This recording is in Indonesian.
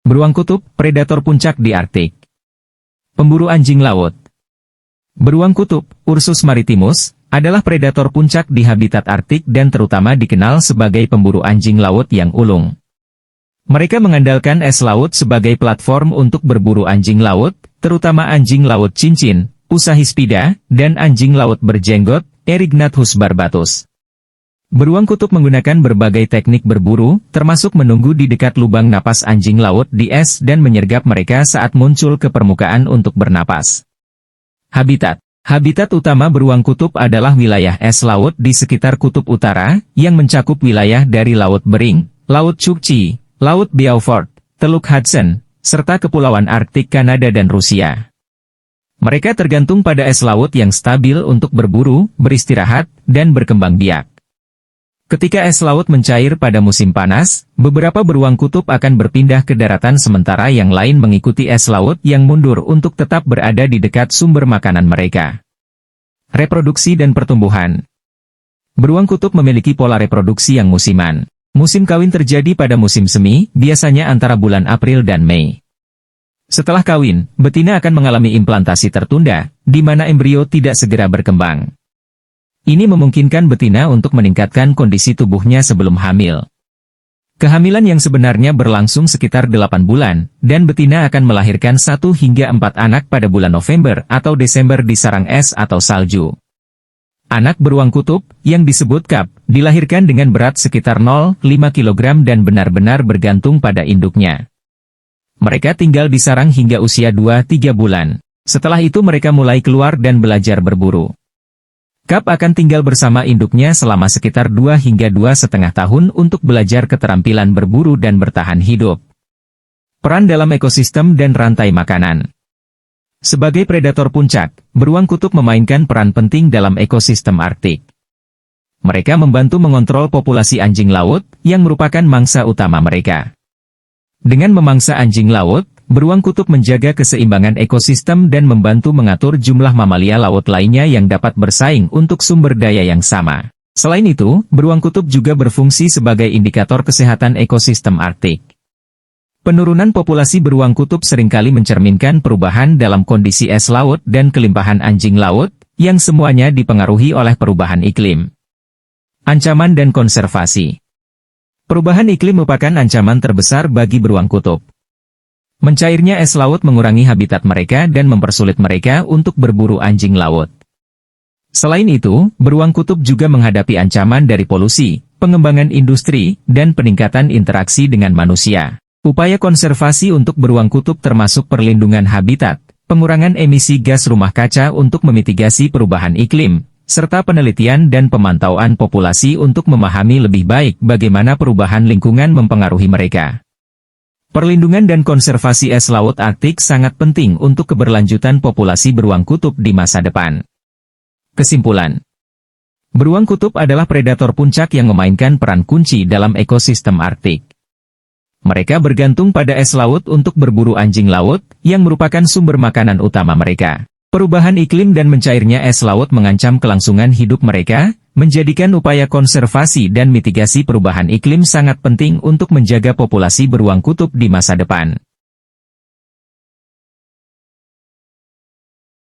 Beruang kutub, predator puncak di Arktik. Pemburu anjing laut. Beruang kutub, Ursus maritimus, adalah predator puncak di habitat Arktik dan terutama dikenal sebagai pemburu anjing laut yang ulung. Mereka mengandalkan es laut sebagai platform untuk berburu anjing laut, terutama anjing laut cincin, Usahispida, dan anjing laut berjenggot, Erignathus barbatus. Beruang kutub menggunakan berbagai teknik berburu, termasuk menunggu di dekat lubang napas anjing laut di es dan menyergap mereka saat muncul ke permukaan untuk bernapas. Habitat. Habitat utama beruang kutub adalah wilayah es laut di sekitar kutub utara, yang mencakup wilayah dari Laut Bering, Laut Chukchi, Laut Beaufort, Teluk Hudson, serta Kepulauan Arktik Kanada dan Rusia. Mereka tergantung pada es laut yang stabil untuk berburu, beristirahat, dan berkembang biak. Ketika es laut mencair pada musim panas, beberapa beruang kutub akan berpindah ke daratan sementara yang lain mengikuti es laut yang mundur untuk tetap berada di dekat sumber makanan mereka. Reproduksi dan pertumbuhan. Beruang kutub memiliki pola reproduksi yang musiman. Musim kawin terjadi pada musim semi, biasanya antara bulan April dan Mei. Setelah kawin, betina akan mengalami implantasi tertunda, di mana embrio tidak segera berkembang. Ini memungkinkan betina untuk meningkatkan kondisi tubuhnya sebelum hamil. Kehamilan yang sebenarnya berlangsung sekitar 8 bulan, dan betina akan melahirkan 1 hingga 4 anak pada bulan November atau Desember di sarang es atau salju. Anak beruang kutub, yang disebut cub, dilahirkan dengan berat sekitar 0,5 kg dan benar-benar bergantung pada induknya. Mereka tinggal di sarang hingga usia 2-3 bulan. Setelah itu mereka mulai keluar dan belajar berburu. Cub akan tinggal bersama induknya selama sekitar 2 hingga 2,5 tahun untuk belajar keterampilan berburu dan bertahan hidup. Peran dalam ekosistem dan rantai makanan. Sebagai predator puncak, beruang kutub memainkan peran penting dalam ekosistem Arktik. Mereka membantu mengontrol populasi anjing laut, yang merupakan mangsa utama mereka. Dengan memangsa anjing laut, beruang kutub menjaga keseimbangan ekosistem dan membantu mengatur jumlah mamalia laut lainnya yang dapat bersaing untuk sumber daya yang sama. Selain itu, beruang kutub juga berfungsi sebagai indikator kesehatan ekosistem Arktik. Penurunan populasi beruang kutub seringkali mencerminkan perubahan dalam kondisi es laut dan kelimpahan anjing laut, yang semuanya dipengaruhi oleh perubahan iklim. Ancaman dan konservasi. Perubahan iklim merupakan ancaman terbesar bagi beruang kutub. Mencairnya es laut mengurangi habitat mereka dan mempersulit mereka untuk berburu anjing laut. Selain itu, beruang kutub juga menghadapi ancaman dari polusi, pengembangan industri, dan peningkatan interaksi dengan manusia. Upaya konservasi untuk beruang kutub termasuk perlindungan habitat, pengurangan emisi gas rumah kaca untuk memitigasi perubahan iklim, serta penelitian dan pemantauan populasi untuk memahami lebih baik bagaimana perubahan lingkungan mempengaruhi mereka. Perlindungan dan konservasi es laut Arktik sangat penting untuk keberlanjutan populasi beruang kutub di masa depan. Kesimpulan. Beruang kutub adalah predator puncak yang memainkan peran kunci dalam ekosistem Arktik. Mereka bergantung pada es laut untuk berburu anjing laut, yang merupakan sumber makanan utama mereka. Perubahan iklim dan mencairnya es laut mengancam kelangsungan hidup mereka, menjadikan upaya konservasi dan mitigasi perubahan iklim sangat penting untuk menjaga populasi beruang kutub di masa depan.